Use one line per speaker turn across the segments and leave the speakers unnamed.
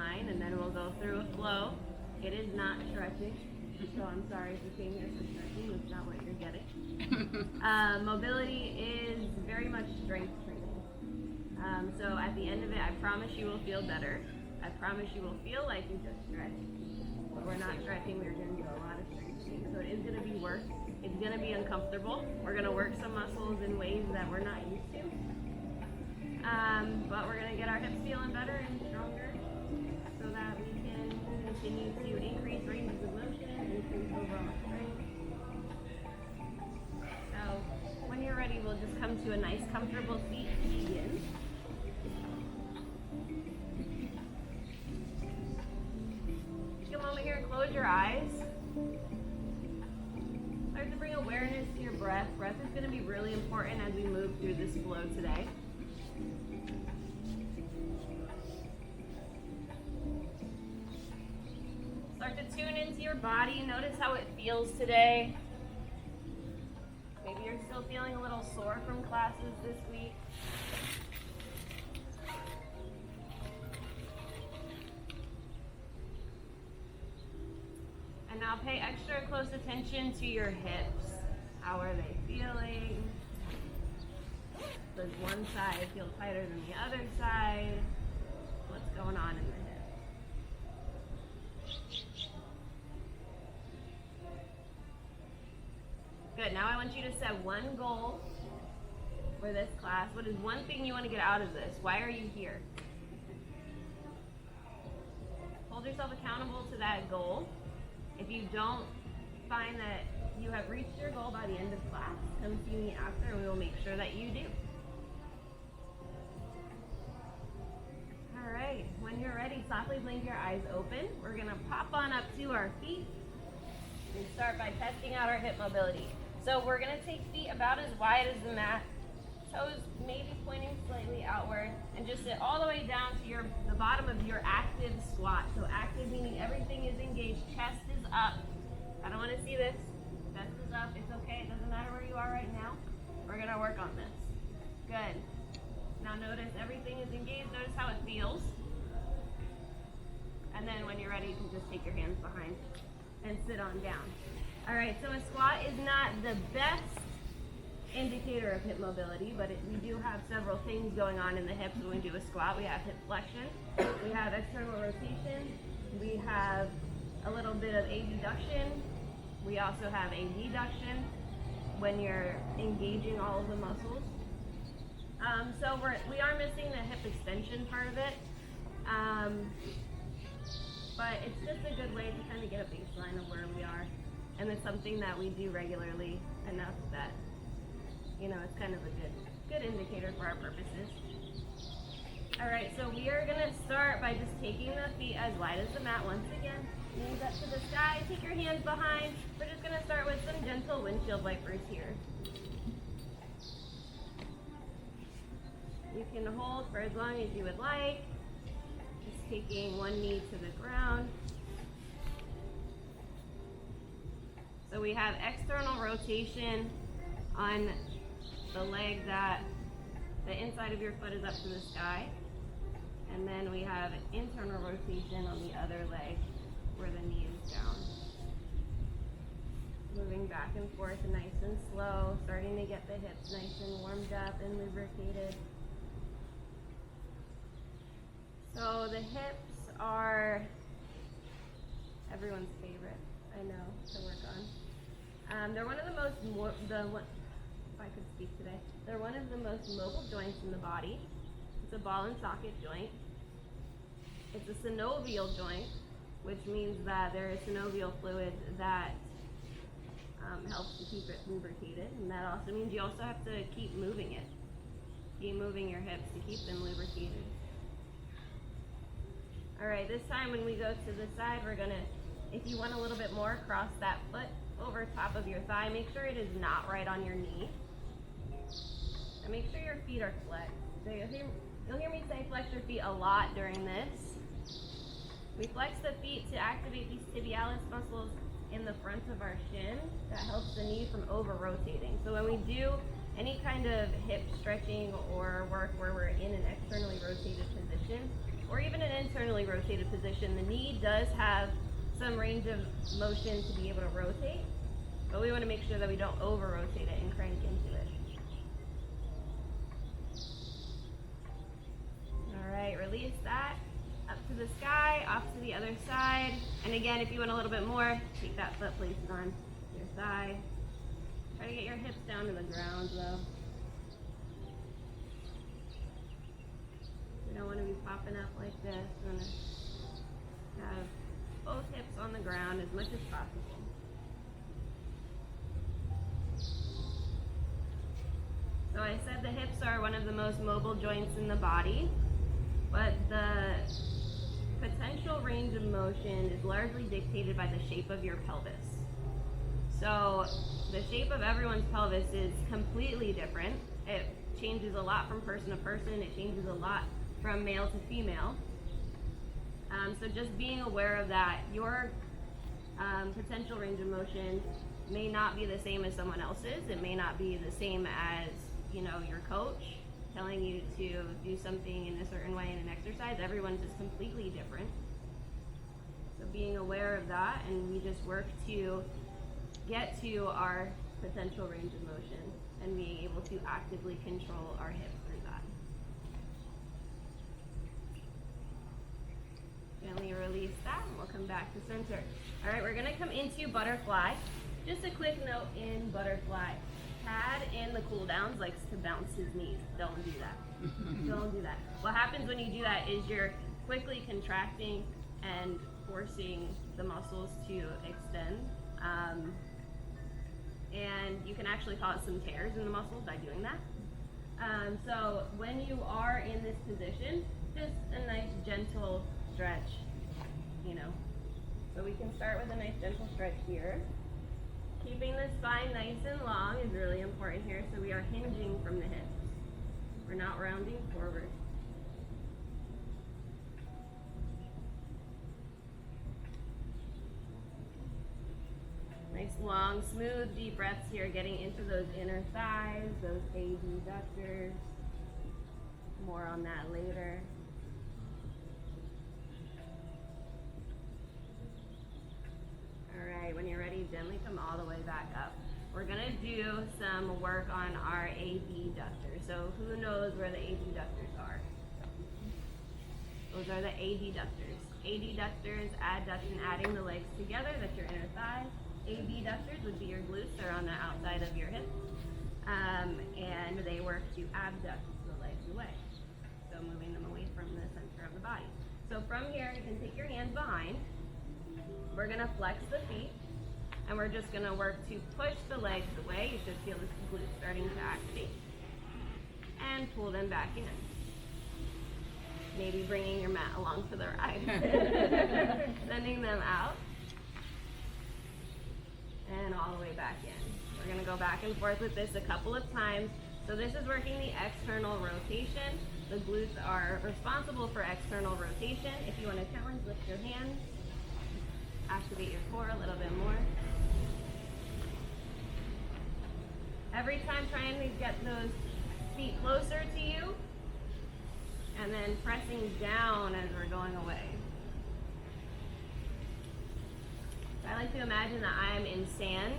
line, and then we'll go through a flow. It is not stretching, so I'm sorry if you came here for stretching. That's not what you're getting. Mobility is very much strength training. So at the end of it, I promise you will feel better. I promise you will feel like you just stretched. But we're not stretching, we're going to do a lot of strengthening. So it is going to be work. It's going to be uncomfortable. We're going to work some muscles in ways that we're not used to. But we're going to get our hips feeling better and stronger so that we can continue to increase ranges of motion, increase overall strength. So when you're ready, we'll just come to a nice comfortable seat to begin. Take a moment here and close your eyes. Start to bring awareness to your breath. Breath is going to be really important as we move through this flow today. Start to tune into your body. Notice how it feels today. Maybe you're still feeling a little sore from classes this week. And now pay extra close attention to your hips. How are they feeling? Does one side feel tighter than the other side? What's going on in the hip? Good. Now I want you to set one goal for this class. What is one thing you want to get out of this? Why are you here? Hold yourself accountable to that goal. If you don't find that you have reached your goal by the end of class, come see me after and we will make sure that you do. All right, when you're ready, softly blink your eyes open. We're gonna pop on up to our feet and start by testing out our hip mobility. So we're gonna take feet about as wide as the mat, toes maybe pointing slightly outward, and just sit all the way down to the bottom of your active squat. So active meaning everything is engaged, chest is up. I don't wanna see this. Chest is up, it's okay, it doesn't matter where you are right now. We're gonna work on this. Good. Now notice everything is engaged, notice how it feels. And then when you're ready, you can just take your hands behind and sit on down. All right, so a squat is not the best indicator of hip mobility, but we do have several things going on in the hips when we do a squat. We have hip flexion, we have external rotation, we have a little bit of abduction, we also have abduction when you're engaging all of the muscles. So we are missing the hip extension part of it, but it's just a good way to kind of get a baseline of where we are, and it's something that we do regularly enough that it's kind of a good indicator for our purposes. All right, so we are gonna start by just taking the feet as wide as the mat once again. Knees up to the sky, take your hands behind. We're just gonna start with some gentle windshield wipers here. You can hold for as long as you would like. Just taking one knee to the ground. So we have external rotation on the leg that the inside of your foot is up to the sky. And then we have internal rotation on the other leg where the knee is down. Moving back and forth nice and slow, starting to get the hips nice and warmed up and lubricated. So the hips are everyone's favorite, I know, to work on. They're one of the most, if I could speak today, they're one of the most mobile joints in the body. It's a ball and socket joint. It's a synovial joint, which means that there is synovial fluid that helps to keep it lubricated, and that also means you also have to keep moving it. Keep moving your hips to keep them lubricated. All right, this time when we go to the side, we're gonna, if you want a little bit more, cross that foot over top of your thigh. Make sure it is not right on your knee. And make sure your feet are flexed. So you'll hear me say flex your feet a lot during this. We flex the feet to activate these tibialis muscles in the front of our shin. That helps the knee from over-rotating. So when we do any kind of hip stretching or work where we're in an externally rotated position, or even an internally rotated position, the knee does have some range of motion to be able to rotate, but we want to make sure that we don't over-rotate it and crank into it. All right, release that. Up to the sky, off to the other side. And again, if you want a little bit more, take that foot, place it on your thigh. Try to get your hips down to the ground though. We don't want to be popping up like this. We want to have both hips on the ground as much as possible. So I said the hips are one of the most mobile joints in the body, but the potential range of motion is largely dictated by the shape of your pelvis. So the shape of everyone's pelvis is completely different. It changes a lot from person to person. It changes a lot from male to female. So just being aware of that, your potential range of motion may not be the same as someone else's. It may not be the same as, your coach telling you to do something in a certain way in an exercise. Everyone's is completely different. So being aware of that, and we just work to get to our potential range of motion and being able to actively control our hip through that. Gently release that, and we'll come back to center. All right, we're gonna come into butterfly. Just a quick note in butterfly. Tad in the cool downs likes to bounce his knees. Don't do that. Don't do that. What happens when you do that is you're quickly contracting and forcing the muscles to extend. And you can actually cause some tears in the muscles by doing that. So when you are in this position, just a nice gentle stretch, So we can start with a nice gentle stretch here. Keeping the spine nice and long is really important here, so we are hinging from the hips. We're not rounding forward. Nice long, smooth, deep breaths here, getting into those inner thighs, those abductors. More on that later. All right, when you're ready, gently come all the way back up. We're gonna do some work on our abductors. So who knows where the abductors are? Those are the adductors. Adductors, adduction, adding the legs together, that's your inner thigh. Abductors would be your glutes, they're on the outside of your hips. And they work to abduct the legs away. So moving them away from the center of the body. So from here, you can take your hands behind. We're gonna flex the feet, and we're just gonna work to push the legs away. You should feel the glutes starting to activate. And pull them back in. Maybe bringing your mat along for the ride. Sending them out. And all the way back in. We're gonna go back and forth with this a couple of times. So this is working the external rotation. The glutes are responsible for external rotation. If you wanna challenge, lift your hands. Activate your core a little bit more. Every time trying to get those feet closer to you, and then pressing down as we're going away. I like to imagine that I'm in sand,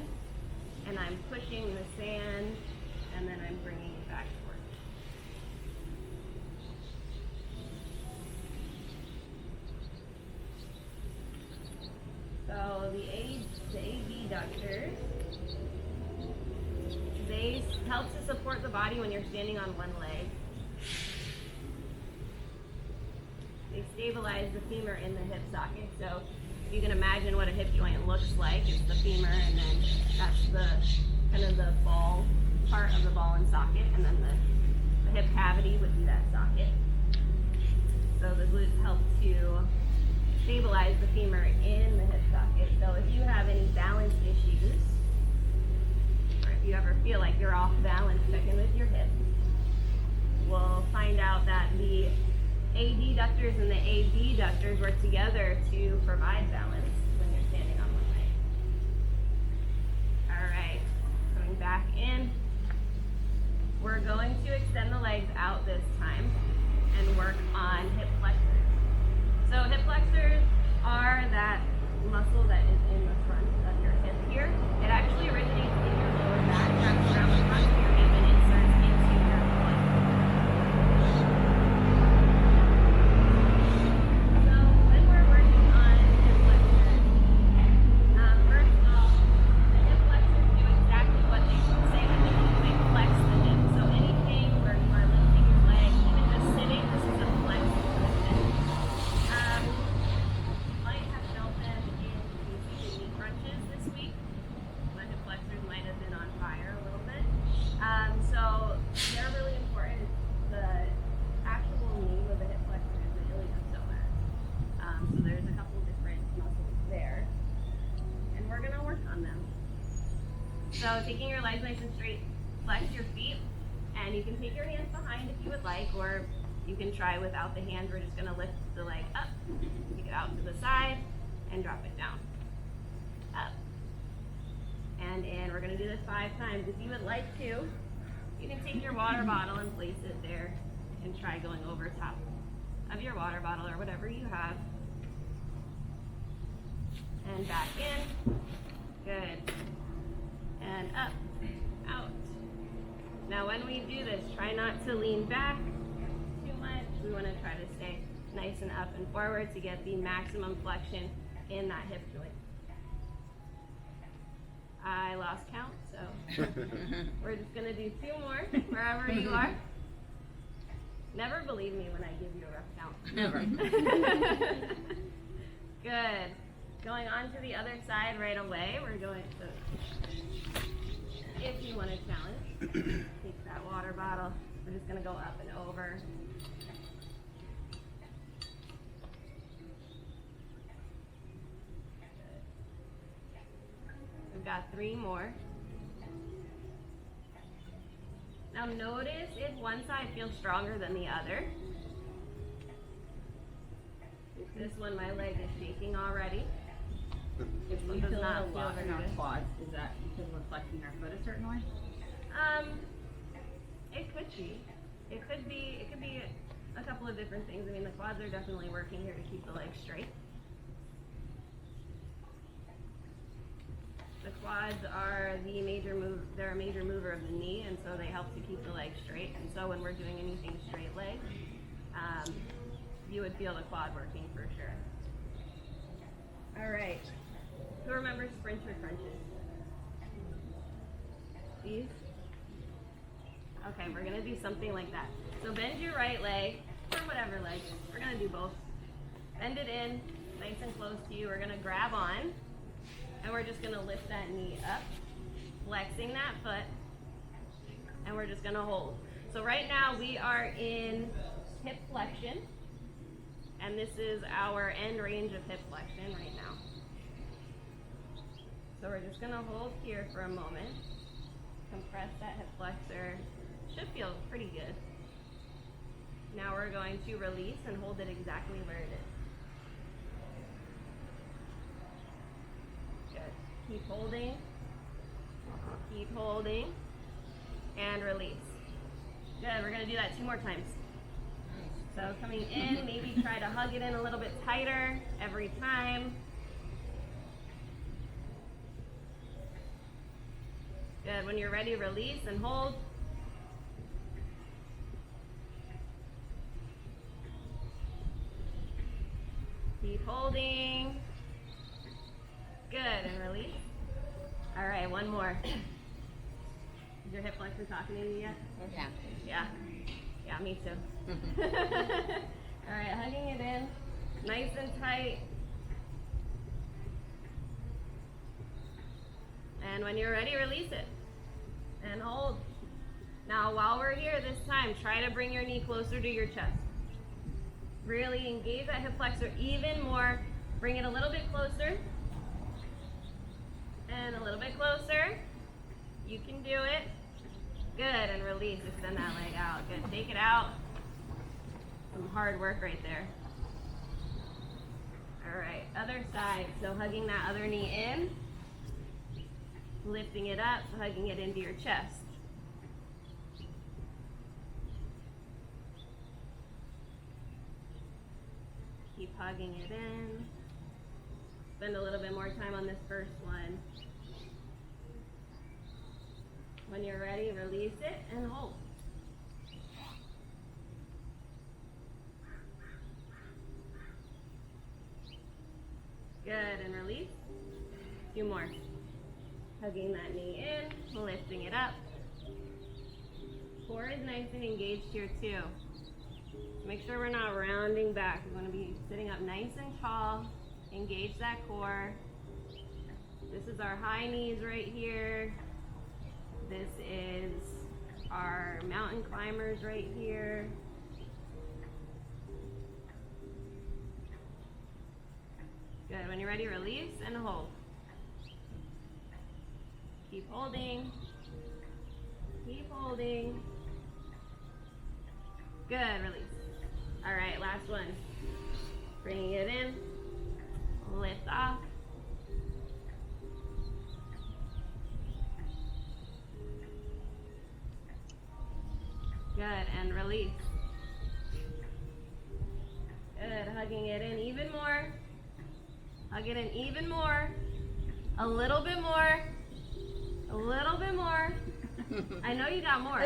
and I'm pushing the sand, and then I'm bringing it back forward. So the abductors, they help to support the body when you're standing on one leg. They stabilize the femur in the hip socket. So you can imagine what a hip joint looks like. It's the femur, and then that's the kind of the ball part of the ball and socket, and then the hip cavity would be that socket. So the glutes help to stabilize the femur in the hip socket. So if you have any balance issues, or if you ever feel like you're off balance, check in with your hips. We'll find out that the adductors and the abductors work together to provide balance when you're standing on one leg. All right, coming back in. We're going to extend the legs out this time and work on hip flexors. So taking your legs nice and straight, flex your feet, and you can take your hands behind if you would like, or you can try without the hands. We're just gonna lift the leg up, take it out to the side, and drop it down. Up and in. We're gonna do this 5 times. If you would like to, you can take your water bottle and place it there and try going over top of your water bottle or whatever you have. And back in. Good. And up, out. Now when we do this, try not to lean back too much. We want to try to stay nice and up and forward to get the maximum flexion in that hip joint. I lost count, so we're just going to do 2 more wherever you are. Never believe me when I give you a rough count.
Never.
Good. Going on to the other side right away. We're going to, if you want to challenge, take that water bottle. We're just going to go up and over. We've got 3 more. Now notice if one side feels stronger than the other. This one, my leg is shaking already.
If
This one
we
does
feel
not
a
feel
lot
very
in our
good.
quads, is that because we're flexing our foot a certain way?
It could be. It could be a couple of different things. I mean, the quads are definitely working here to keep the legs straight. The quads are they're a major mover of the knee, and so they help to keep the legs straight. And so when we're doing anything straight leg, you would feel the quad working for sure. All right. Who remembers sprinter crunches? These? Okay, we're gonna do something like that. So bend your right leg, or whatever leg. We're gonna do both. Bend it in, nice and close to you. We're gonna grab on, and we're just gonna lift that knee up, flexing that foot, and we're just gonna hold. So right now we are in hip flexion, and this is our end range of hip flexion right now. So we're just gonna hold here for a moment, compress that hip flexor. Should feel pretty good. Now we're going to release and hold it exactly where it is. Good. Keep holding, and release. Good, we're gonna do that 2 more times. So coming in, maybe try to hug it in a little bit tighter every time. Good, when you're ready, release and hold. Keep holding. Good, and release. All right, 1 more. Is your hip flexor talking to you yet?
Yeah.
Yeah. Yeah, me too. All right, hugging it in, nice and tight. And when you're ready, release it. And hold. Now, while we're here this time, try to bring your knee closer to your chest. Really engage that hip flexor even more. Bring it a little bit closer. And a little bit closer. You can do it. Good, and release. Extend that leg out. Good, take it out. Some hard work right there. All right, other side. So hugging that other knee in. Lifting it up, hugging it into your chest. Keep hugging it in. Spend a little bit more time on this first one. When you're ready, release it and hold. Good, and release. 2 more. Hugging that knee in, lifting it up. Core is nice and engaged here too. Make sure we're not rounding back. We want to be sitting up nice and tall. Engage that core. This is our high knees right here. This is our mountain climbers right here. Good. When you're ready, release and hold. Keep holding. Keep holding. Good, release. All right, last one. Bringing it in. Lift off. Good, and release. Good, hugging it in even more. Hug it in even more. A little bit more. A little bit more. I know you got more.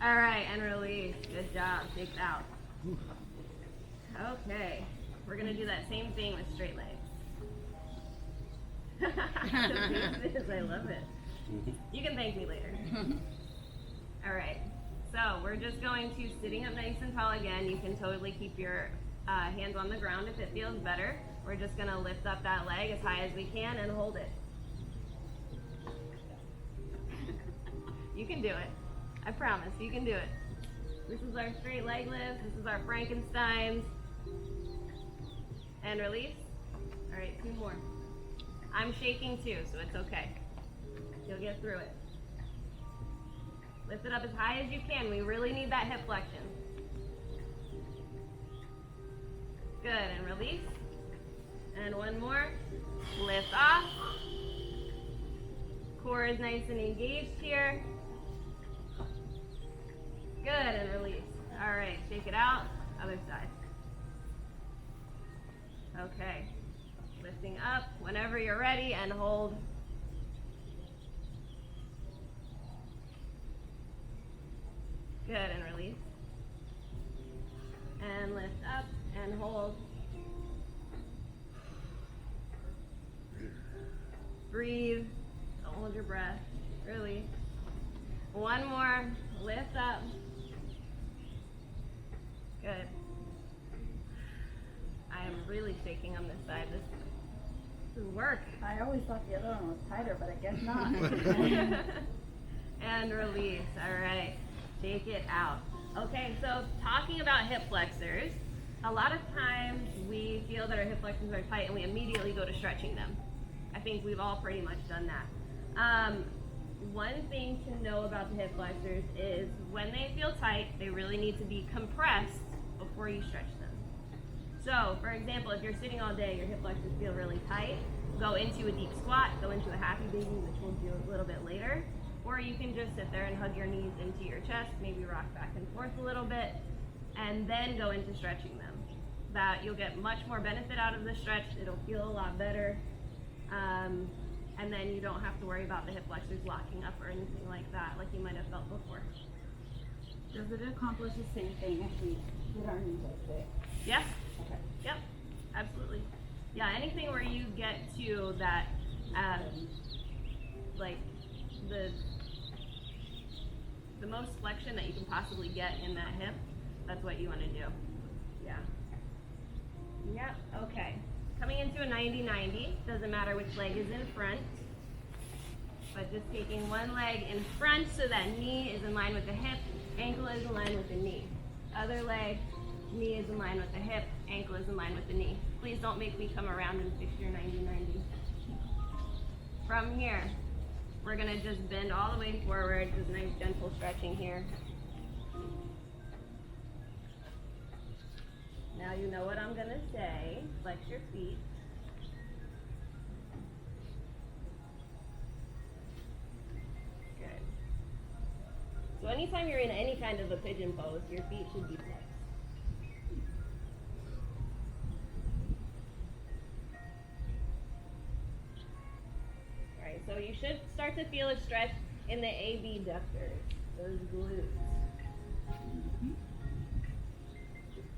All right, and release. Good job. Take it out. Okay, we're gonna do that same thing with straight legs. I love it. You can thank me later. All right, so we're just going to sitting up nice and tall again. You can totally keep your hands on the ground if it feels better. We're just gonna lift up that leg as high as we can and hold it. You can do it. I promise, you can do it. This is our straight leg lift. This is our Frankensteins. And release. All right, 2 more. I'm shaking too, so it's okay. You'll get through it. Lift it up as high as you can. We really need that hip flexion. Good, and release. And 1 more. Lift off. Core is nice and engaged here. Good, and release. All right, shake it out. Other side. Okay. Lifting up whenever you're ready and hold. Good, and release. And lift up and hold. Breathe. Don't hold your breath. Release. 1 more. Lift up. Good. I am really shaking on this side. This is work.
I always thought the other one was tighter, but I guess not.
And release. All right. Take it out. Okay, so talking about hip flexors, a lot of times we feel that our hip flexors are tight and we immediately go to stretching them. I think we've all pretty much done that. One thing to know about the hip flexors is when they feel tight, they really need to be compressed before you stretch them. So, for example, if you're sitting all day, your hip flexors feel really tight, go into a deep squat, go into a happy baby, which we'll do a little bit later. Or you can just sit there and hug your knees into your chest, maybe rock back and forth a little bit, and then go into stretching them. That you'll get much more benefit out of the stretch, it'll feel a lot better, and then you don't have to worry about the hip flexors locking up or anything like that, like you might have felt before.
Does it accomplish the same thing if we get our knees like this?
Yes?
Okay.
Yep, absolutely. Yeah, anything where you get to that, like the most flexion that you can possibly get in that hip, that's what you want to do. Yeah. Yep, okay. Coming into a 90-90, doesn't matter which leg is in front, but just taking one leg in front so that knee is in line with the hip, ankle is in line with the knee. Other leg, knee is in line with the hip, ankle is in line with the knee. Please don't make me come around and fix your 90-90. From here, we're gonna just bend all the way forward, just nice gentle stretching here. Now you know what I'm gonna say. Flex your feet. Good. So anytime you're in any kind of a pigeon pose, your feet should be flexed. Alright, so you should start to feel a stretch in the abductors, those glutes.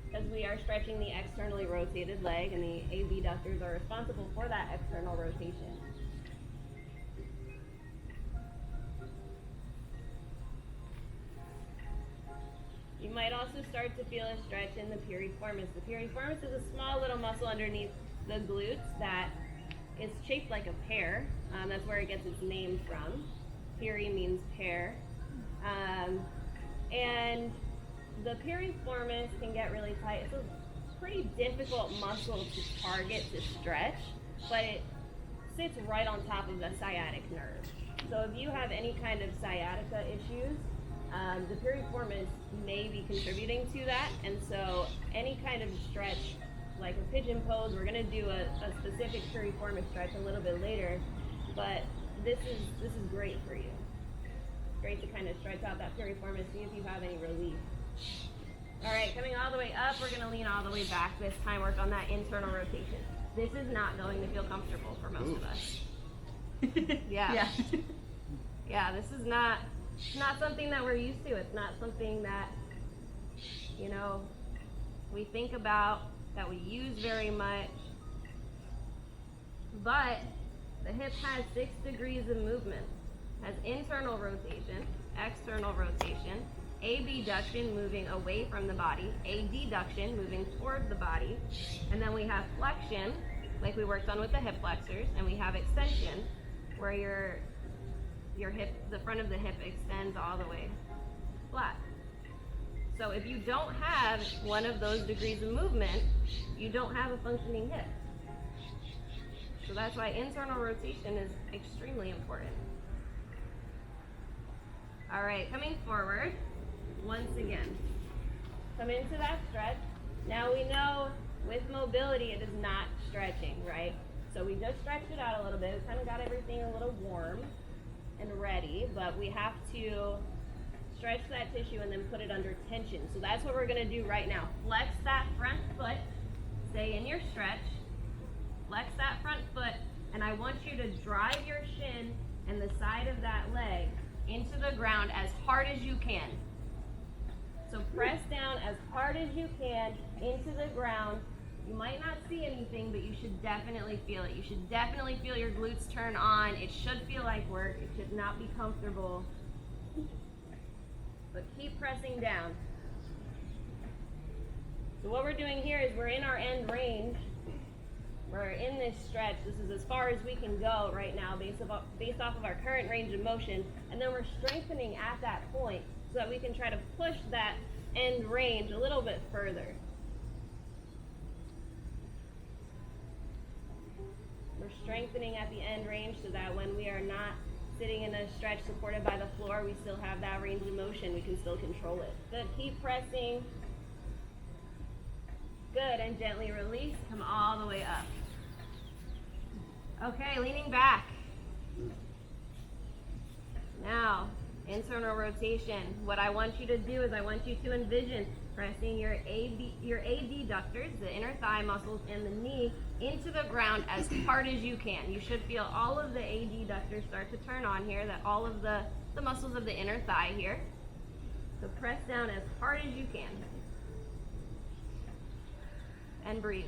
Because we are stretching the externally rotated leg, and the abductors are responsible for that external rotation. You might also start to feel a stretch in the piriformis. The piriformis is a small little muscle underneath the glutes that is shaped like a pear. That's where it gets its name from. Piri means pear. And the piriformis can get really tight. It's a pretty difficult muscle to target to stretch, but it sits right on top of the sciatic nerve. So if you have any kind of sciatica issues, the piriformis may be contributing to that, and so any kind of stretch, like a pigeon pose, we're going to do a specific piriformis stretch a little bit later, but this is great for you. It's great to kind of stretch out that piriformis, see if you have any relief. All right, coming all the way up, we're going to lean all the way back this time, work on that internal rotation. This is not going to feel comfortable for most of us. Yeah. Yeah, this is not something that we're used to. It's not something that, you know, we think about, that we use very much. But the hip has 6 degrees of movement. Has internal rotation, external rotation, abduction moving away from the body, adduction moving toward the body, and then we have flexion, like we worked on with the hip flexors, and we have extension, where your hip, the front of the hip extends all the way flat. So if you don't have one of those degrees of movement, you don't have a functioning hip. So that's why internal rotation is extremely important. All right, coming forward, once again. Come into that stretch. Now we know with mobility it is not stretching, right? So we just stretched it out a little bit. We kind of got everything a little warm and ready, but we have to stretch that tissue and then put it under tension. So that's what we're going to do right now. Flex that front foot. Stay in your stretch. Flex that front foot, and I want you to drive your shin and the side of that leg into the ground as hard as you can. So press down as hard as you can into the ground. You might not see anything, but you should definitely feel it. You should definitely feel your glutes turn on. It should feel like work. It should not be comfortable. But keep pressing down. So what we're doing here is we're in our end range. We're in this stretch. This is as far as we can go right now based off of our current range of motion. And then we're strengthening at that point so that we can try to push that end range a little bit further. We're strengthening at the end range so that when we are not sitting in a stretch supported by the floor, we still have that range of motion. We can still control it. Good. Keep pressing. Good. And gently release. Come all the way up. Okay, leaning back. Now, internal rotation. What I want you to do is I want you to envision pressing your adductors, the inner thigh muscles, and the knee into the ground as hard as you can. You should feel all of the adductors start to turn on here, that all of the muscles of the inner thigh here. So press down as hard as you can. And breathe.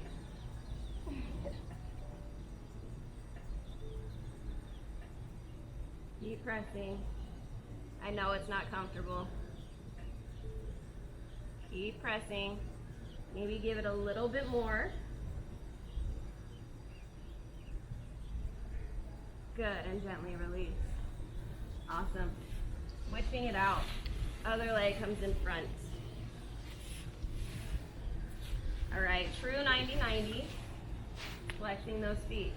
Keep pressing. I know it's not comfortable. Keep pressing. Maybe give it a little bit more. Good, and gently release. Awesome. Switching it out. Other leg comes in front. All right, true 90-90. Flexing those feet.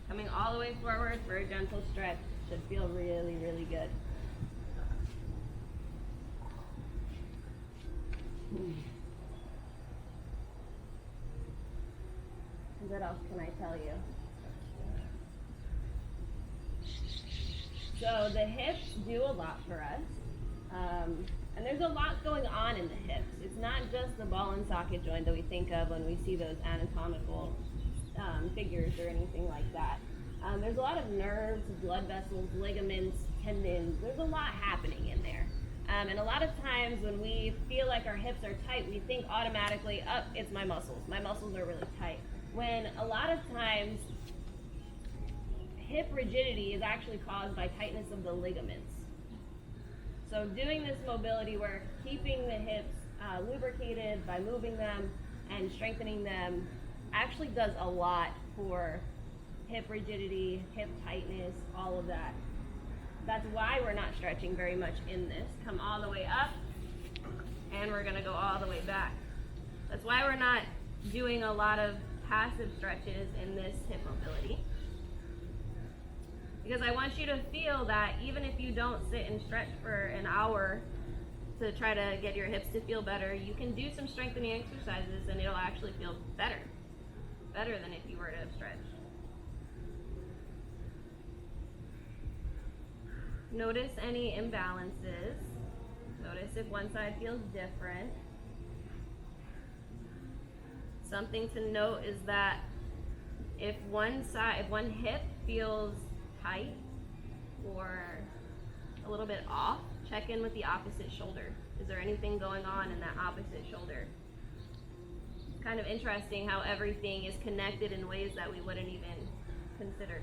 Coming all the way forward for a gentle stretch. Should feel really, really good. What else can I tell you? So the hips do a lot for us. And there's a lot going on in the hips. It's not just the ball and socket joint that we think of when we see those anatomical figures or anything like that. There's a lot of nerves, blood vessels, ligaments, tendons. There's a lot happening in there. And a lot of times when we feel like our hips are tight, we think automatically, oh, it's my muscles. My muscles are really tight. When a lot of times, hip rigidity is actually caused by tightness of the ligaments. So doing this mobility work, keeping the hips lubricated by moving them and strengthening them actually does a lot for hip rigidity, hip tightness, all of that. That's why we're not stretching very much in this. Come all the way up, and we're gonna go all the way back. That's why we're not doing a lot of passive stretches in this hip mobility. Because I want you to feel that even if you don't sit and stretch for an hour to try to get your hips to feel better, you can do some strengthening exercises and it'll actually feel better. Better than if you were to have stretched. Notice any imbalances. Notice if one side feels different. Something to note is that if one hip feels tight or a little bit off, check in with the opposite shoulder. Is there anything going on in that opposite shoulder? It's kind of interesting how everything is connected in ways that we wouldn't even consider.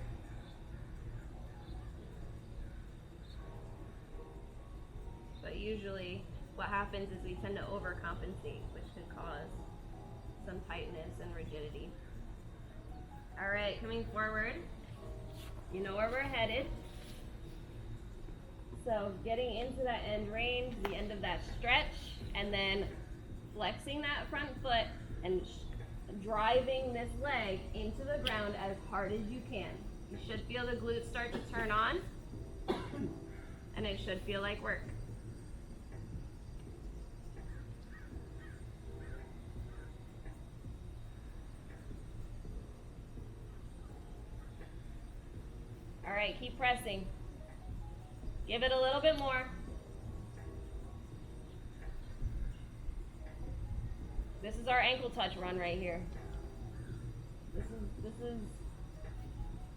But usually what happens is we tend to overcompensate, which could cause some tightness and rigidity. All right, coming forward, you know where we're headed. So getting into that end range, the end of that stretch, and then flexing that front foot and driving this leg into the ground as hard as you can. You should feel the glutes start to turn on, and it should feel like work. All right, keep pressing. Give it a little bit more. This is our ankle touch run right here. This is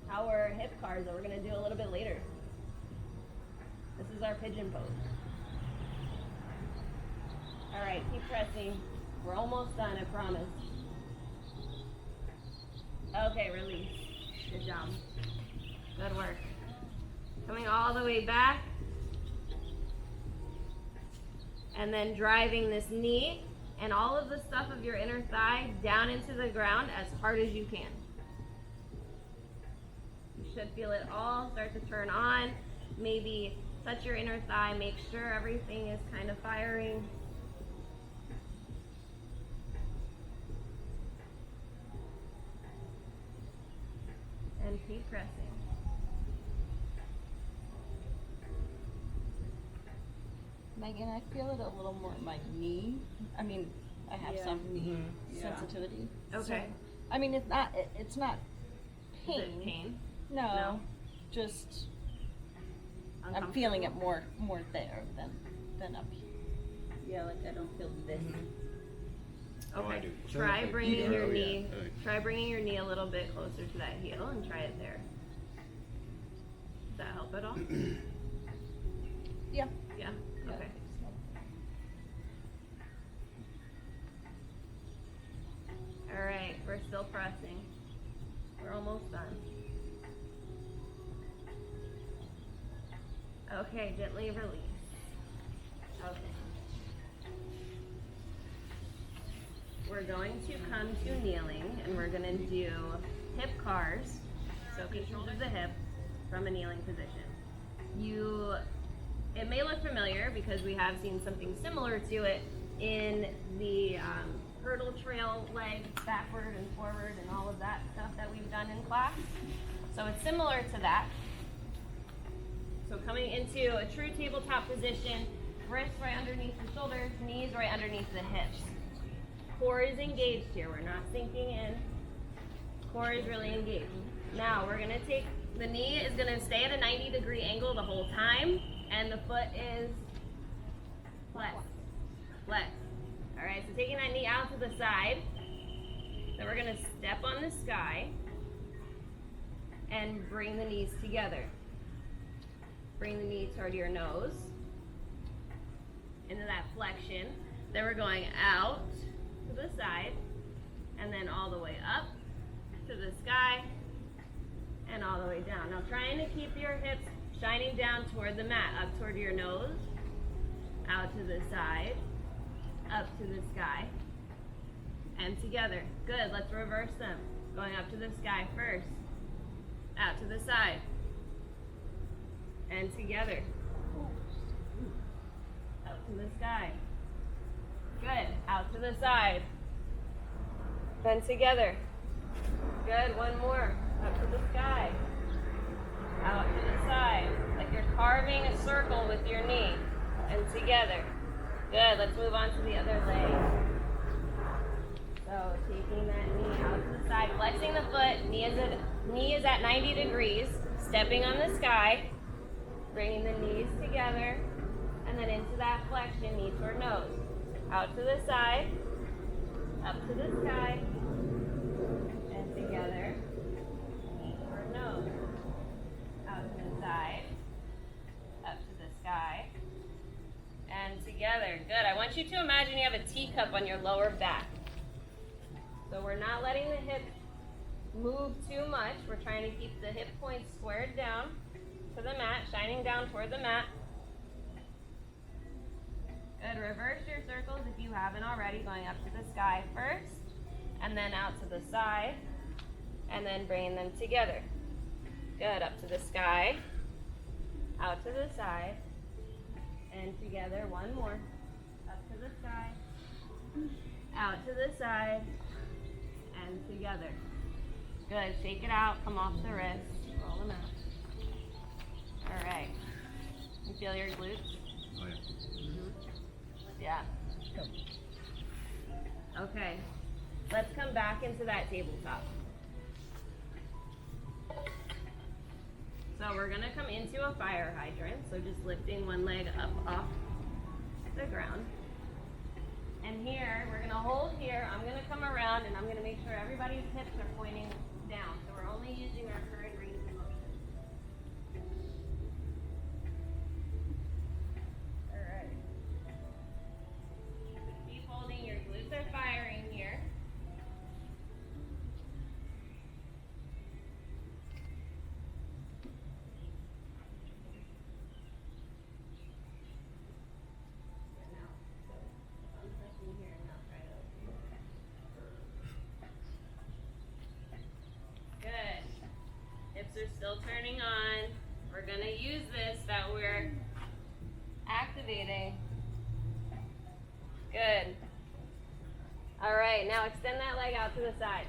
our hip cars that we're gonna do a little bit later. This is our pigeon pose. All right, keep pressing. We're almost done, I promise. Okay, release. Good job. Good work. Coming all the way back. And then driving this knee and all of the stuff of your inner thigh down into the ground as hard as you can. You should feel it all start to turn on. Maybe touch your inner thigh, make sure everything is kind of firing. And keep pressing.
Megan, I feel it a little more in my knee. I mean, I have some knee sensitivity.
Okay.
So, I mean, it's not pain.
Is it pain?
No. Just I'm feeling it more there than up here. Yeah, like I don't feel this.
Okay.
Oh, I do.
Try bringing your
Oh, yeah.
knee. Try bringing your knee a little bit closer to that heel and try it there. Does that help at all?
Yeah.
Yeah. Okay. All right. We're still pressing. We're almost done. Okay. Gently release. Okay. We're going to come to kneeling, and we're going to do hip cars, so pieces of the hip from a kneeling position. It may look familiar because we have seen something similar to it in the hurdle trail legs backward and forward and all of that stuff that we've done in class. So it's similar to that. So coming into a true tabletop position, wrists right underneath the shoulders, knees right underneath the hips. Core is engaged here. We're not sinking in. Core is really engaged. Now we're gonna take, the knee is gonna stay at a 90-degree angle the whole time, and the foot is flexed. Flexed. All right, so taking that knee out to the side, then we're gonna step on the sky and bring the knees together. Bring the knee toward your nose, into that flexion. Then we're going out to the side, and then all the way up to the sky, and all the way down. Now trying to keep your hips shining down toward the mat, up toward your nose, out to the side, up to the sky, and together. Good, let's reverse them. Going up to the sky first, out to the side, and together. Out to the sky. Good, out to the side. Then together. Good, one more. Up to the sky. out to the side, like you're carving a circle with your knee, and together. Good, let's move on to the other leg. So taking that knee out to the side, flexing the foot, knee is at 90 degrees, stepping on the sky, bringing the knees together, and then into that flexion, knee toward nose. Out to the side, up to the sky, and together, knee toward nose. Out to the side, up to the sky, and together. Good. I want you to imagine you have a teacup on your lower back. So we're not letting the hips move too much. We're trying to keep the hip points squared down to the mat, shining down toward the mat. Good. Reverse your circles if you haven't already, going up to the sky first, and then out to the side, and then bringing them together. Good. Up to the sky, out to the side, and together. One more. Up to the sky, out to the side, and together. Good. Shake it out. Come off the wrist. Roll them out. All right. You feel your glutes?
Oh, yeah.
Yeah. Okay. Let's come back into that tabletop. So we're going to come into a fire hydrant. So just lifting one leg up off the ground. And here, we're going to hold here. I'm going to come around and I'm going to make sure everybody's hips are pointing down. So we're only using our current range of motion. All right. Keep holding. Your glutes are firing here. Good. Hips are still turning on. We're going to use this that we're activating. Good. All right, now extend that leg out to the side.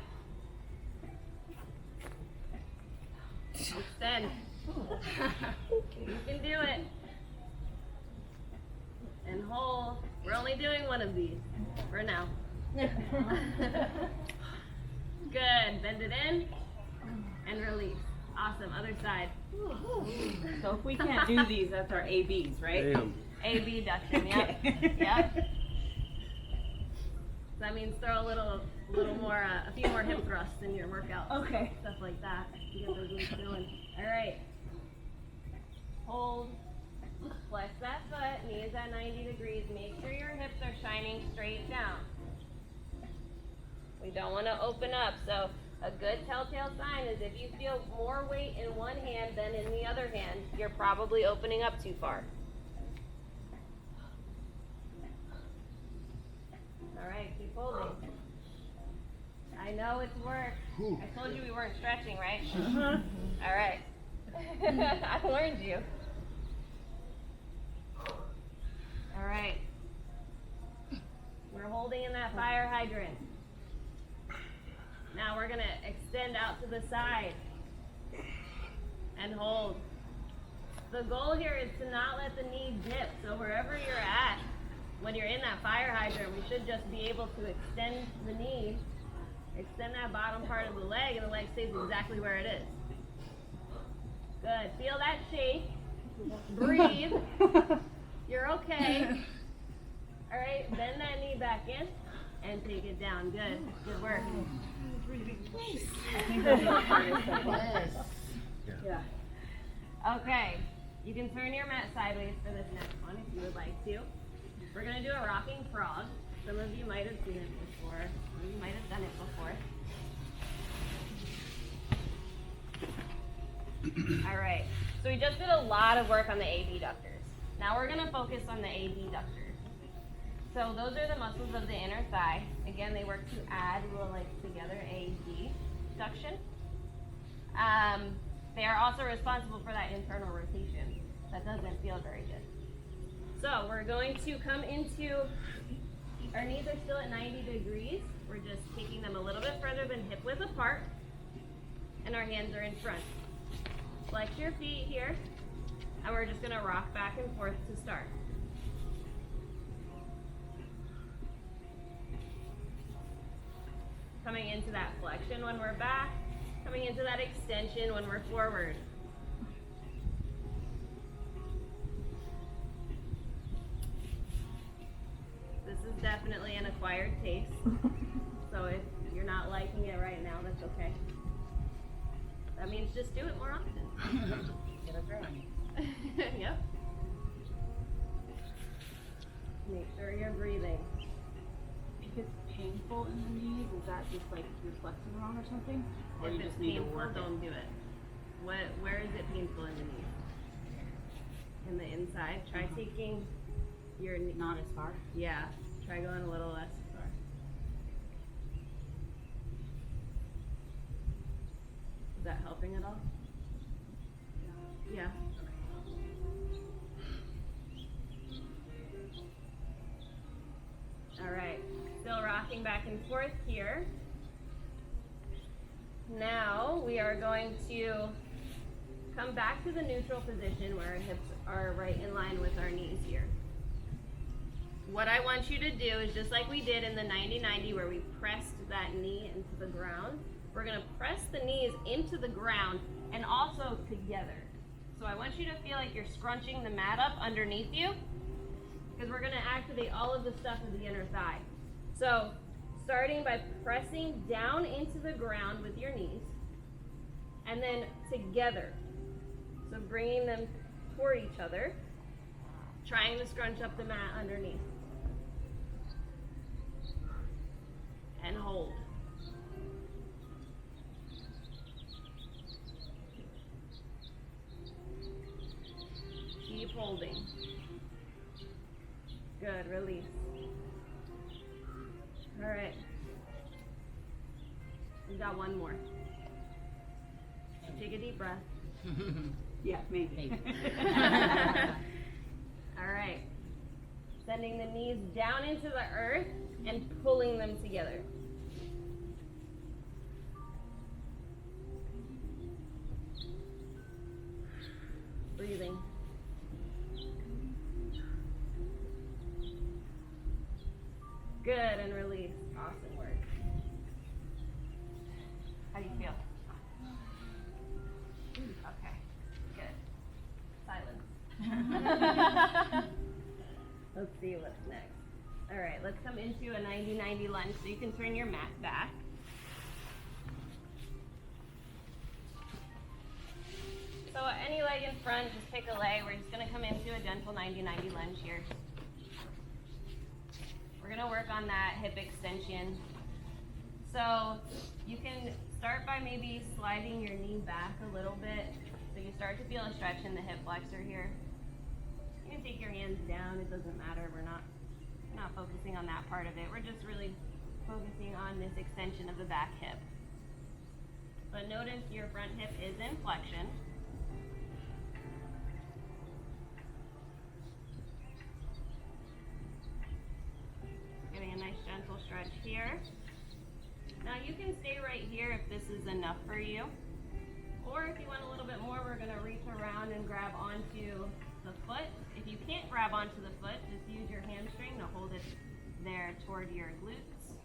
Extend. You can do it. And hold. We're only doing one of these for now. Good. Bend it in and release. Awesome. Other side.
So if we can't do these, that's our ABs, right?
Damn.
A-B duction. Yep. Yep. So that means throw a little more, a few more hip thrusts in your workout.
Okay.
Stuff like that. To get those glutes going. All right. Hold. Flex that foot. Knees at 90 degrees. Make sure your hips are shining straight down. We don't want to open up. So a good telltale sign is if you feel more weight in one hand than in the other hand, you're probably opening up too far. All right, keep holding. I know it's work. I told you we weren't stretching, right? All right. I warned you. All right. We're holding in that fire hydrant. Now we're going to extend out to the side and hold. The goal here is to not let the knee dip. So wherever you're at, when you're in that fire hydrant, we should just be able to extend the knee, extend that bottom part of the leg, and the leg stays exactly where it is. Good. Feel that shake. Breathe. You're okay. All right, bend that knee back in and take it down. Good. Good work.
Yeah.
Okay, you can turn your mat sideways for this next one if you would like to. We're going to do a rocking frog. Some of you might have seen it before. Some of you might have done it before. All right, so we just did a lot of work on the abductors. Now we're going to focus on the abductors. So those are the muscles of the inner thigh. Again, they work to add little legs together, abduction. They are also responsible for that internal rotation. That doesn't feel very good. So we're going to come into, our knees are still at 90 degrees. We're just taking them a little bit further than hip width apart. And our hands are in front. Flex your feet here, and we're just gonna rock back and forth to start. Coming into that flexion when we're back, coming into that extension when we're forward. This is definitely an acquired taste, so if you're not liking it right now, that's okay. That means just do it more often.
Get a drawing.
Yep. Make sure you're breathing.
If it's painful in the knees, is that just like you're flexing wrong or something? Or
If
you
it's
just need to
painful,
work
don't do it. Where is it painful in the knees? In the inside. Try taking your knee.
Not as far.
Yeah. Try going a little less far. Is that helping at all? Yeah. All right. Still rocking back and forth here. Now we are going to come back to the neutral position where our hips are right in line with our knees here. What I want you to do is just like we did in the 90-90 where we pressed that knee into the ground, we're gonna press the knees into the ground and also together. So I want you to feel like you're scrunching the mat up underneath you because we're gonna activate all of the stuff of the inner thigh. So starting by pressing down into the ground with your knees and then together. So bringing them toward each other, trying to scrunch up the mat underneath. And hold. Keep holding. Good, release. All right. We got one more. Take a deep breath.
Yeah, maybe.
All right. Sending the knees down into the earth and pulling them together. Breathing. Good, and release. Awesome work. How do you feel? Okay, good. Silence. Let's see what's next. All right, let's come into a 90-90 lunge so you can turn your mat back. So any leg in front, just pick a leg. We're just gonna come into a gentle 90-90 lunge here. We're gonna work on that hip extension. So you can start by maybe sliding your knee back a little bit. So you start to feel a stretch in the hip flexor here. You can take your hands down, it doesn't matter. We're not focusing on that part of it. We're just really focusing on this extension of the back hip. But notice your front hip is in flexion. Getting a nice gentle stretch here. Now you can stay right here if this is enough for you. Or if you want a little bit more, we're gonna reach around and grab onto the foot. If you can't grab onto the foot, just use your hamstring to hold it there toward your glutes.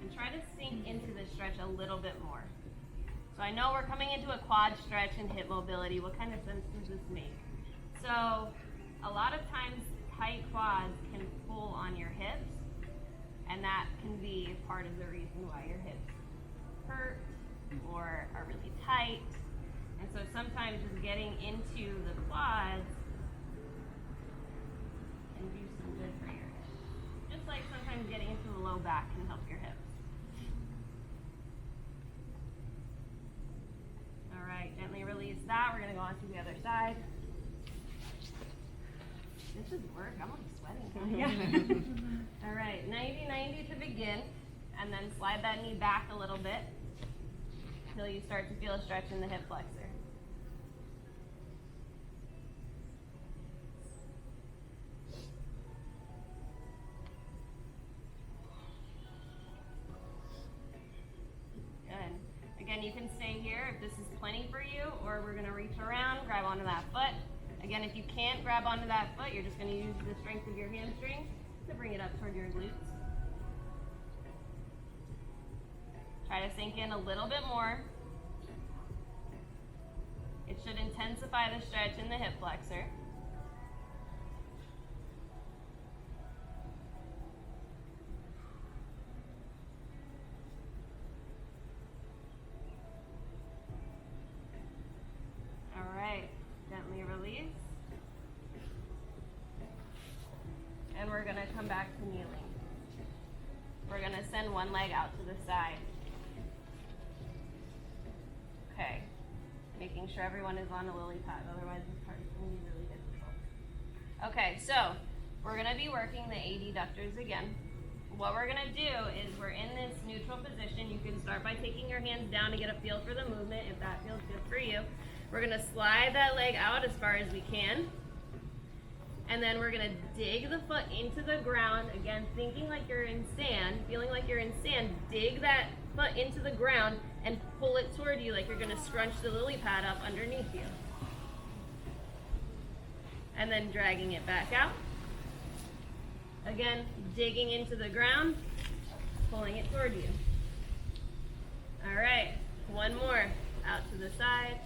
And try to sink into this stretch a little bit more. So I know we're coming into a quad stretch and hip mobility. What kind of sense does this make? So a lot of times tight quads can pull on your hips, and that can be part of the reason why your hips hurt or are really tight. And so sometimes just getting into the quads can do some good for your hips. Just like sometimes getting into the low back can help your hips. All right, gently release that. We're gonna go on to the other side. This is work, I'm like sweating. Yeah. All right, 90-90 to begin, and then slide that knee back a little bit until you start to feel a stretch in the hip flexor. Good. Again, you can stay here if this is plenty for you, or we're gonna reach around, grab onto that foot. Again, if you can't grab onto that foot, you're just gonna use the strength of your hamstring to bring it up toward your glutes. Try to sink in a little bit more. It should intensify the stretch in the hip flexor. All right, gently release. And we're gonna come back to kneeling. We're gonna send one leg out to the side. Okay, making sure everyone is on a lily pad, otherwise this part is gonna be really difficult. Okay, so we're gonna be working the adductors again. What we're gonna do is we're in this neutral position. You can start by taking your hands down to get a feel for the movement if that feels good for you. We're gonna slide that leg out as far as we can. And then we're gonna dig the foot into the ground. Again, thinking like you're in sand, feeling like you're in sand. Dig that foot into the ground and pull it toward you like you're gonna scrunch the lily pad up underneath you. And then dragging it back out. Again, digging into the ground, pulling it toward you. All right, one more. Out to the side.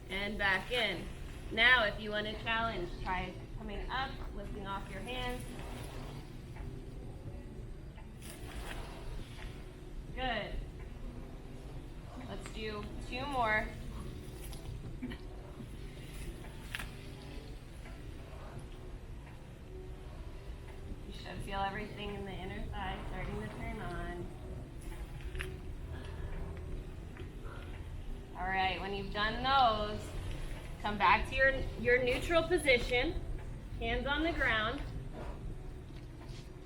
And back in. Now, if you want to challenge, try coming up, lifting off your hands. Good. Let's do 2 more. You should feel everything in the inner thigh starting to turn on. All right, when you've done those, come back to your neutral position, hands on the ground.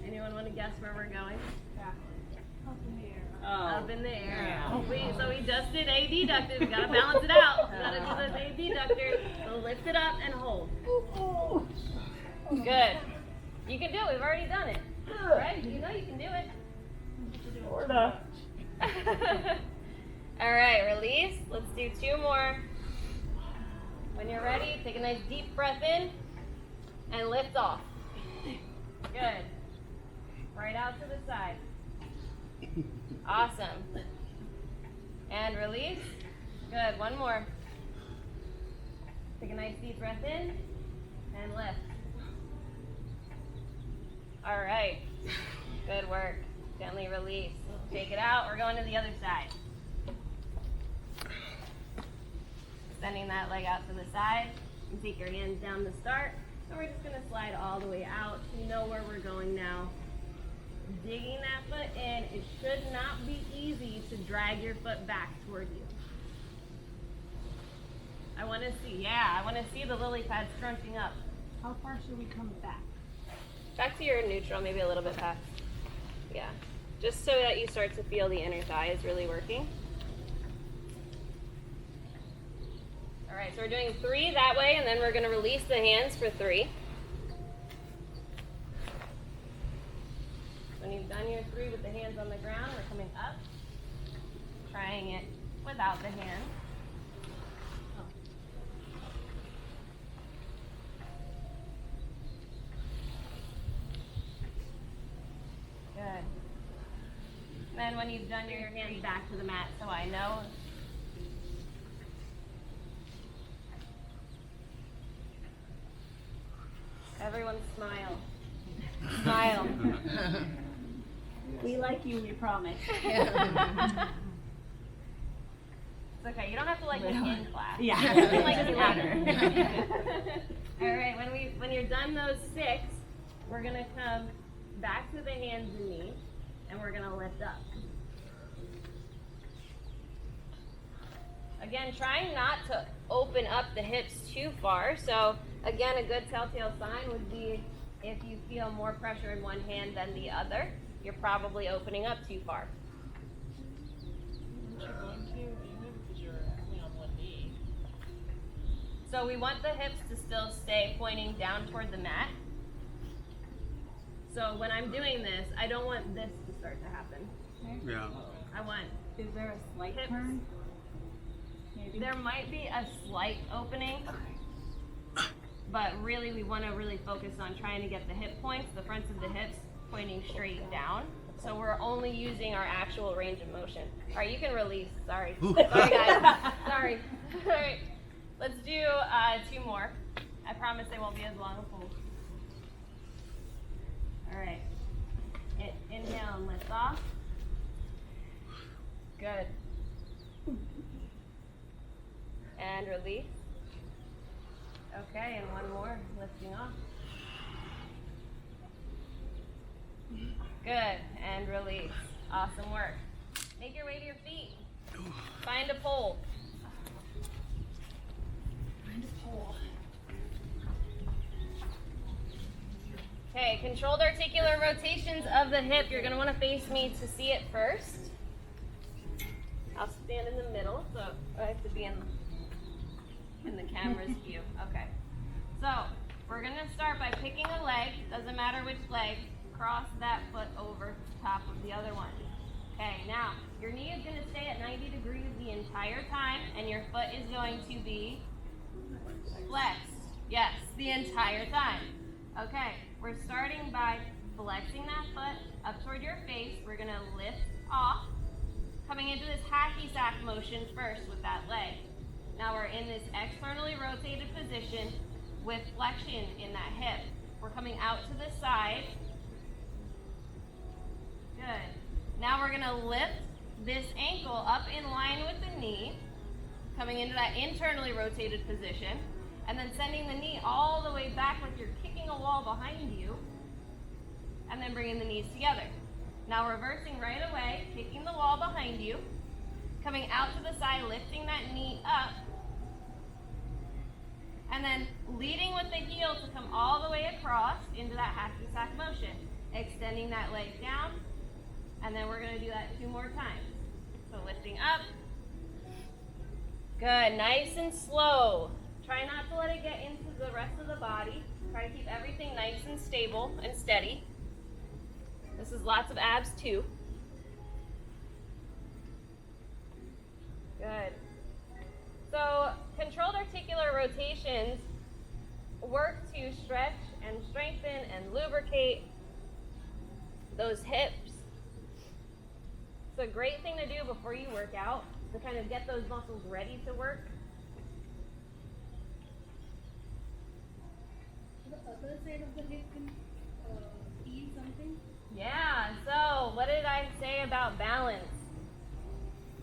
Anyone want to guess where we're going?
Up in the air.
Oh.
Up in the air.
Yeah.
So we just did adductors. We gotta balance it out. We gotta do those adductors. So lift it up and hold. Good. You can do it. We've already done it. Right? You know you can do it.
Sorta.
All right, release. Let's do 2 more. When you're ready, take a nice deep breath in and lift off. Good. Right out to the side. Awesome. And release. Good. One more. Take a nice deep breath in and lift. All right. Good work. Gently release. Take it out. We're going to the other side. Extending that leg out to the side. You take your hands down to start. And we're just going to slide all the way out. You know where we're going now. Digging that foot in. It should not be easy to drag your foot back toward you. I want to see the lily pad scrunching up.
How far should we come back?
Back to your neutral, maybe a little bit past. Yeah. Just so that you start to feel the inner thigh is really working. All right, so we're doing 3 that way, and then we're going to release the hands for 3. When you've done your 3 with the hands on the ground, we're coming up, trying it without the hands. Good. Then when you've done your hands back to the mat, so I know. Everyone smile. Smile.
We like you, we promise.
It's okay. You don't have to like it in class.
Yeah.
You can like it later. All right. When you're done those 6, we're gonna come back to the hands and knees, and we're gonna lift up. Again, trying not to open up the hips too far. So again, a good telltale sign would be if you feel more pressure in one hand than the other, you're probably opening up too far. So we want the hips to still stay pointing down toward the mat. So when I'm doing this, I don't want this to start to happen.
Yeah.
I want
Is there a slight
hips.
turn? Maybe.
There might be a slight opening, but really we want to really focus on trying to get the hip points, the fronts of the hips, pointing straight down. So we're only using our actual range of motion. All right, you can release. Sorry. Sorry, guys. Sorry. All right, let's do 2 more. I promise they won't be as long a pull. All right. Inhale and lift off. Good. And release. Okay, and 1 more, lifting off. Good, and release. Awesome work. Make your way to your feet. Find a pole. Find a pole. Okay, controlled articular rotations of the hip. You're going to want to face me to see it first. I'll stand in the middle, so I have to be in the camera's view. Okay. So, we're going to start by picking a leg. Doesn't matter which leg. Cross that foot over top of the other one. Okay, now, your knee is going to stay at 90 degrees the entire time, and your foot is going to be flexed. Yes, the entire time. Okay, we're starting by flexing that foot up toward your face. We're going to lift off, coming into this hacky sack motion first with that leg. Now we're in this externally rotated position with flexion in that hip. We're coming out to the side. Good. Now we're going to lift this ankle up in line with the knee, coming into that internally rotated position, and then sending the knee all the way back like you're kicking a wall behind you, and then bringing the knees together. Now reversing right away, kicking the wall behind you, coming out to the side, lifting that knee up, and then leading with the heel to come all the way across into that hacky sack motion, extending that leg down, and then we're going to do that 2 more times. So lifting up. Good, nice and slow. Try not to let it get into the rest of the body. Try to keep everything nice and stable and steady. This is lots of abs too. Good. So controlled articular rotations work to stretch and strengthen and lubricate those hips. It's a great thing to do before you work out to kind of get those muscles ready to work.
The other side of the hip can feel something.
Yeah, so what did I say about balance?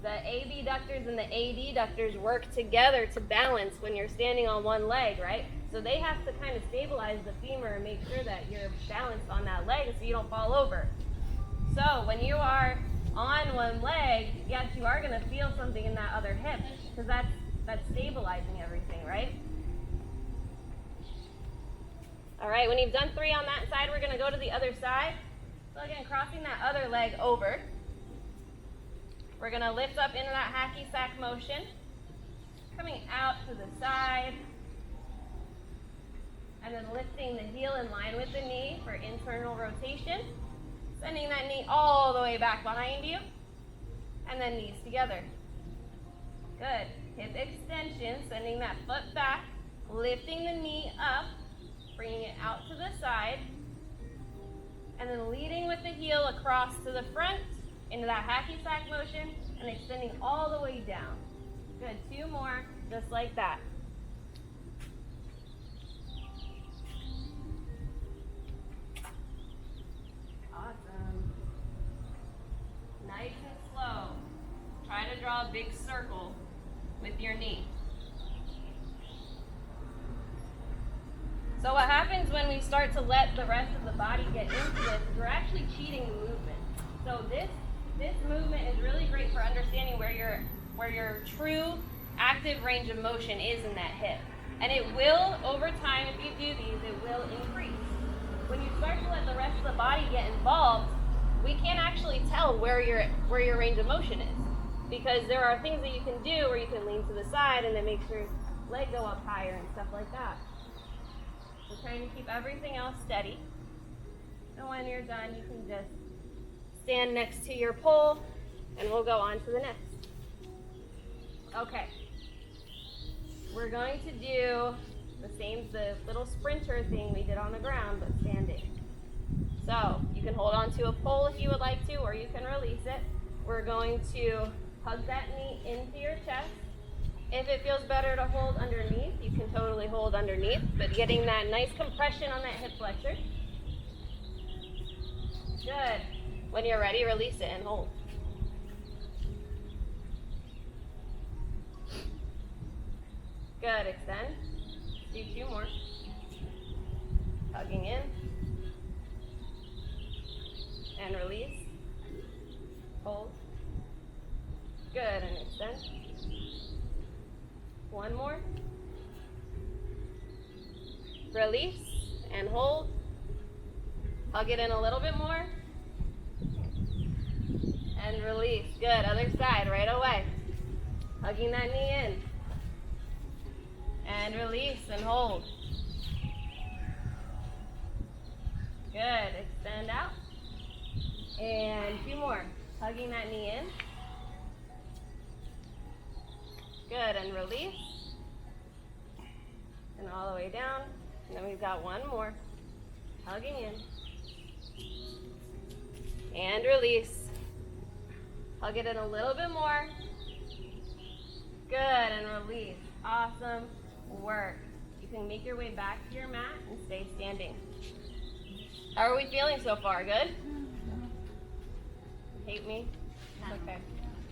The abductors and the adductors work together to balance when you're standing on one leg, right? So they have to kind of stabilize the femur and make sure that you're balanced on that leg so you don't fall over. So when you are on one leg, yes, you are going to feel something in that other hip because that's stabilizing everything, right? All right, when you've done 3 on that side, we're going to go to the other side. So again, crossing that other leg over. We're going to lift up into that hacky sack motion, coming out to the side, and then lifting the heel in line with the knee for internal rotation, sending that knee all the way back behind you, and then knees together. Good. Hip extension, sending that foot back, lifting the knee up, bringing it out to the side, and then leading with the heel across to the front, into that hacky sack motion, and extending all the way down. Good, 2 more, just like that. Awesome. Nice and slow. Try to draw a big circle with your knee. So what happens when we start to let the rest of the body get into this is we're actually cheating the movement. So this movement is really great for understanding where your true active range of motion is in that hip. And it will, over time, if you do these, it will increase. When you start to let the rest of the body get involved, we can't actually tell where your range of motion is. Because there are things that you can do where you can lean to the side and then make your leg go up higher and stuff like that. We're trying to keep everything else steady. And when you're done, you can just stand next to your pole and we'll go on to the next. Okay. We're going to do the little sprinter thing we did on the ground, but standing. So you can hold on to a pole if you would like to, or you can release it. We're going to hug that knee into your chest. If it feels better to hold underneath, you can totally hold underneath, but getting that nice compression on that hip flexor. Good. When you're ready, release it and hold. Good, extend. Do 2 more. Hugging in. And release. Hold. Good, and extend. 1 more. Release and hold. Hug it in a little bit more. And release. Good, other side right away. Hugging that knee in. And release and hold. Good, extend out. And 2 more. Hugging that knee in. Good, and release. And all the way down. And then we've got 1 more. Hugging in. And release. Hug it in a little bit more. Good, and release. Awesome work. You can make your way back to your mat and stay standing. How are we feeling so far? Good? Hate me? It's okay.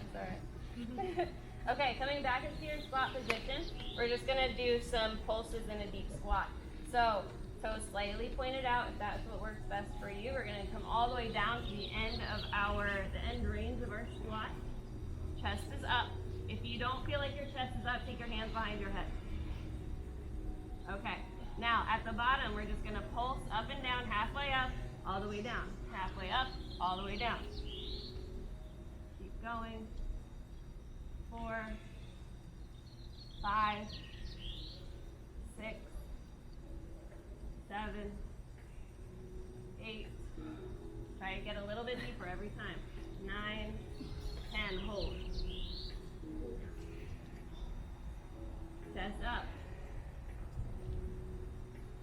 It's alright. Okay, coming back into your squat position, we're just going to do some pulses in a deep squat. So, toes slightly pointed out if that's what works best for you. We're going to come all the way down to the end range of our squat. Chest is up. If you don't feel like your chest is up, take your hands behind your head. Okay, now at the bottom, we're just going to pulse up and down, halfway up, all the way down. Halfway up, all the way down. Keep going. 4, 5, 6, 7, 8. Try to get a little bit deeper every time. 9, 10, hold. Chest up.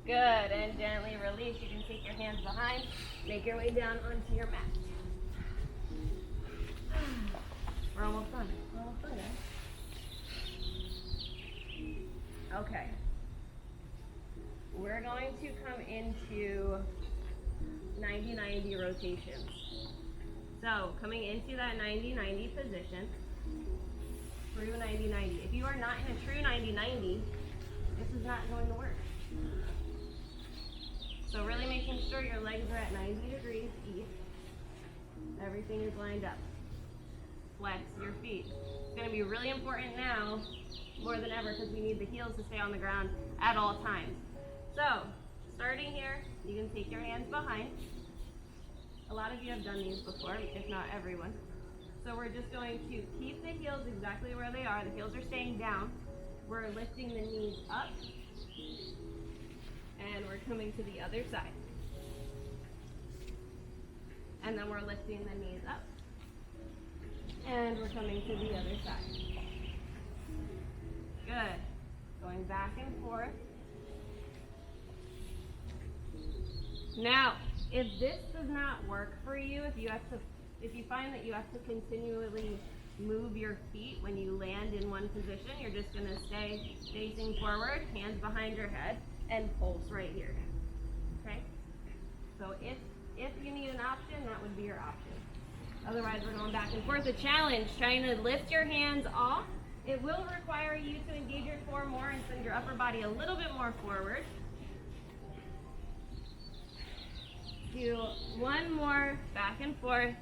Good, and gently release. You can take your hands behind, make your way down onto your mat. We're almost done. We're almost done, guys. Okay. We're going to come into 90-90 rotations. So, coming into that 90-90 position, through 90-90. If you are not in a true 90-90, this is not going to work. So really making sure your legs are at 90 degrees each. Everything is lined up. Flex your feet. It's going to be really important now, more than ever, because we need the heels to stay on the ground at all times. So, starting here, you can take your hands behind. A lot of you have done these before, if not everyone. So we're just going to keep the heels exactly where they are. The heels are staying down. We're lifting the knees up. And we're coming to the other side. And then we're lifting the knees up. And we're coming to the other side. Good. Going back and forth. Now, if this does not work for you, if you find that you have to continually move your feet when you land in one position, you're just going to stay facing forward, hands behind your head, and pulse right here. Okay? So if you need an option, that would be your option. Otherwise, we're going back and forth. A challenge, trying to lift your hands off. It will require you to engage your core more and send your upper body a little bit more forward. Do one more back and forth.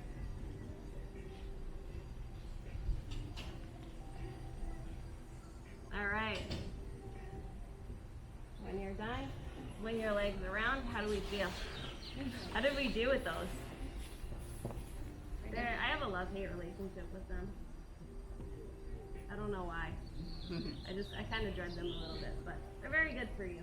All right. When you're done, swing your legs around. How do we feel? How did we do with those? I have a love-hate relationship with them. I don't know why. I kind of dread them a little bit, but they're very good for you.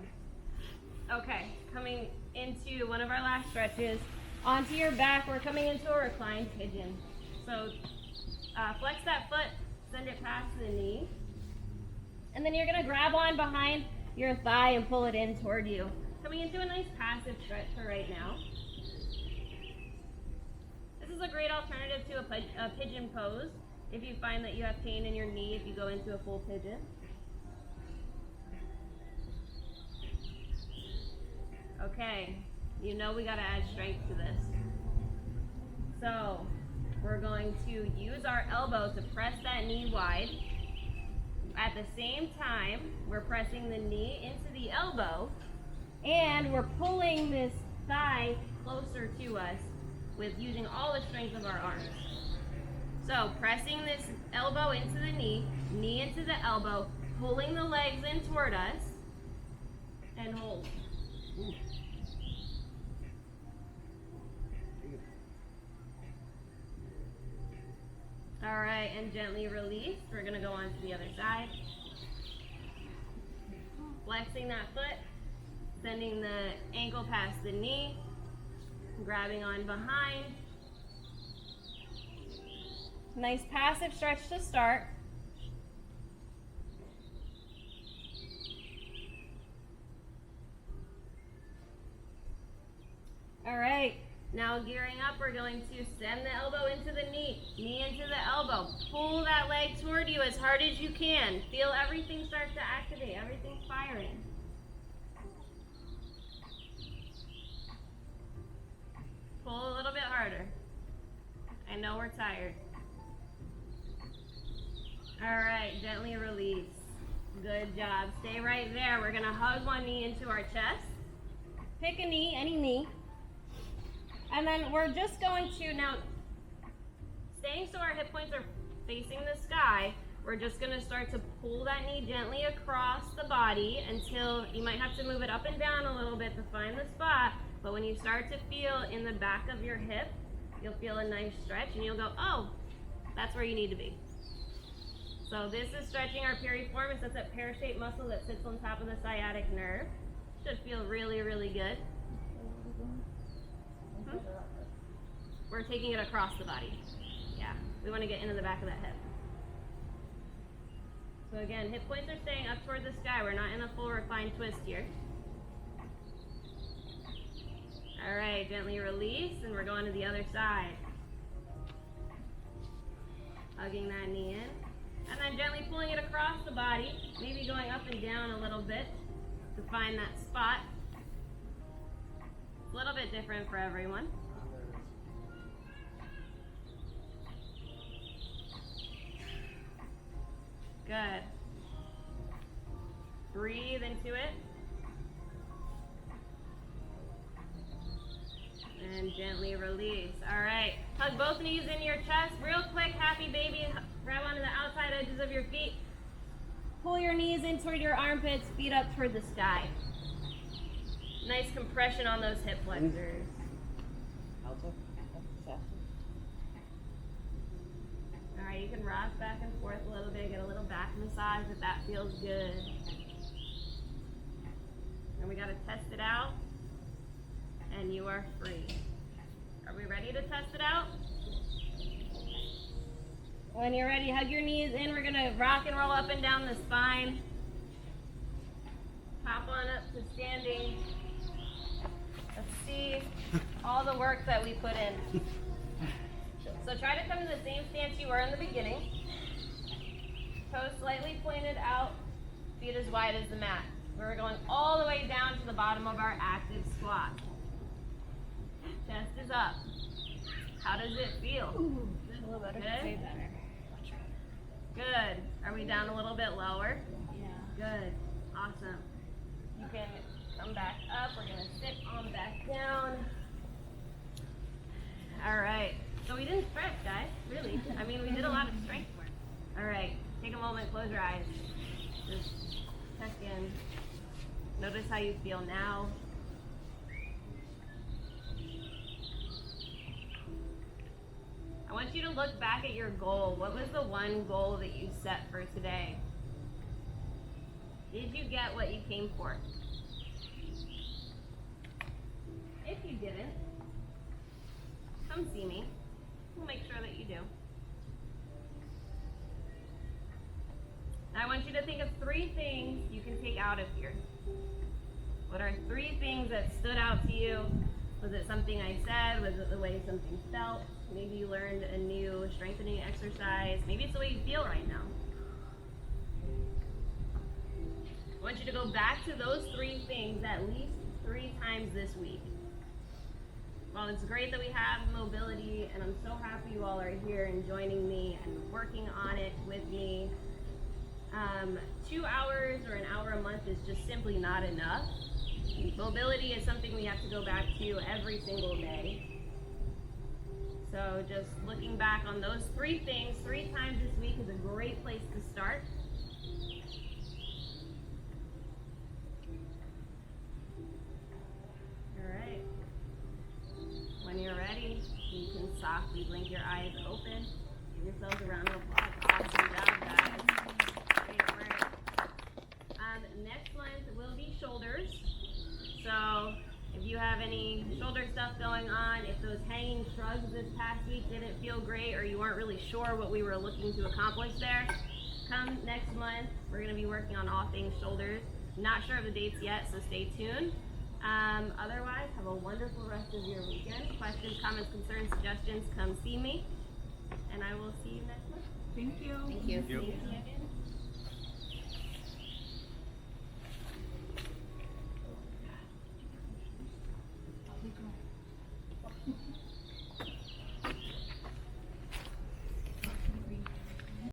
Okay, coming into one of our last stretches. Onto your back, we're coming into a reclined pigeon. So flex that foot, send it past the knee. And then you're gonna grab on behind your thigh and pull it in toward you. Coming into a nice passive stretch for right now. This is a great alternative to a pigeon pose if you find that you have pain in your knee if you go into a full pigeon. Okay, you know we gotta add strength to this. So we're going to use our elbow to press that knee wide. At the same time, we're pressing the knee into the elbow and we're pulling this thigh closer to us with using all the strength of our arms. So pressing this elbow into the knee into the elbow, pulling the legs in toward us, and hold. All right, and gently release. We're gonna go on to the other side. Flexing that foot, sending the ankle past the knee, grabbing on behind. Nice passive stretch to start. All right, now gearing up, we're going to send the elbow into the knee into the elbow. Pull that leg toward you as hard as you can. Feel everything start to activate, everything's firing. Pull a little bit harder. I know we're tired. All right, gently release. Good job. Stay right there. We're gonna hug one knee into our chest. Pick a knee, any knee. And then we're just going to, now, staying so our hip points are facing the sky, we're just gonna start to pull that knee gently across the body until you might have to move it up and down a little bit to find the spot. But when you start to feel in the back of your hip, you'll feel a nice stretch and you'll go, oh, that's where you need to be. So this is stretching our piriformis. That's that pear-shaped muscle that sits on top of the sciatic nerve. Should feel really, really good. We're taking it across the body. Yeah, we want to get into the back of that hip. So again, hip points are staying up toward the sky. We're not in a full reclined twist here. All right, gently release, and we're going to the other side. Hugging that knee in, and then gently pulling it across the body, maybe going up and down a little bit to find that spot. It's a little bit different for everyone. Good. Breathe into it. And gently release. All right. Hug both knees in your chest. Real quick, happy baby. Grab onto the outside edges of your feet. Pull your knees in toward your armpits, feet up toward the sky. Nice compression on those hip flexors. All right, you can rock back and forth a little bit, get a little back massage if that feels good. And we got to test it out, and you are free. Are we ready to test it out? When you're ready, hug your knees in. We're gonna rock and roll up and down the spine. Hop on up to standing. Let's see all the work that we put in. So try to come to the same stance you were in the beginning. Toes slightly pointed out, feet as wide as the mat. We're going all the way down to the bottom of our active squat. Chest is up. How does it feel?
Ooh, a little better.
Good?
Way better. Much better.
Good. Are we down a little bit lower?
Yeah.
Good. Awesome. You can come back up. We're going to sit on back down. All right. So we didn't stretch, guys. Really. I mean, we did a lot of strength work. All right. Take a moment. Close your eyes. Just check in. Notice how you feel now. I want you to look back at your goal. What was the one goal that you set for today? Did you get what you came for? If you didn't, come see me. We'll make sure that you do. Now I want you to think of 3 things you can take out of here. What are 3 things that stood out to you? Was it something I said? Was it the way something felt? Maybe you learned a new strengthening exercise. Maybe it's the way you feel right now. I want you to go back to those 3 things at least 3 times this week. Well, it's great that we have mobility, and I'm so happy you all are here and joining me and working on it with me. 2 hours or an hour a month is just simply not enough. Mobility is something we have to go back to every single day. So just looking back on those 3 things 3 times this week is a great place to start. All right. When you're ready, you can softly blink your eyes open. Give yourselves a round of applause. Awesome job, guys. Great work. Next month will be shoulders. So if you have any shoulder stuff going on, if those hanging shrugs this past week didn't feel great or you weren't really sure what we were looking to accomplish there, come next month. We're going to be working on all things shoulders. Not sure of the dates yet, so stay tuned. Otherwise, have a wonderful rest of your weekend. Questions, comments, concerns, suggestions, come see me. And I will see you next month.
Thank you.
Thank you.
Thank you.
Thank you again.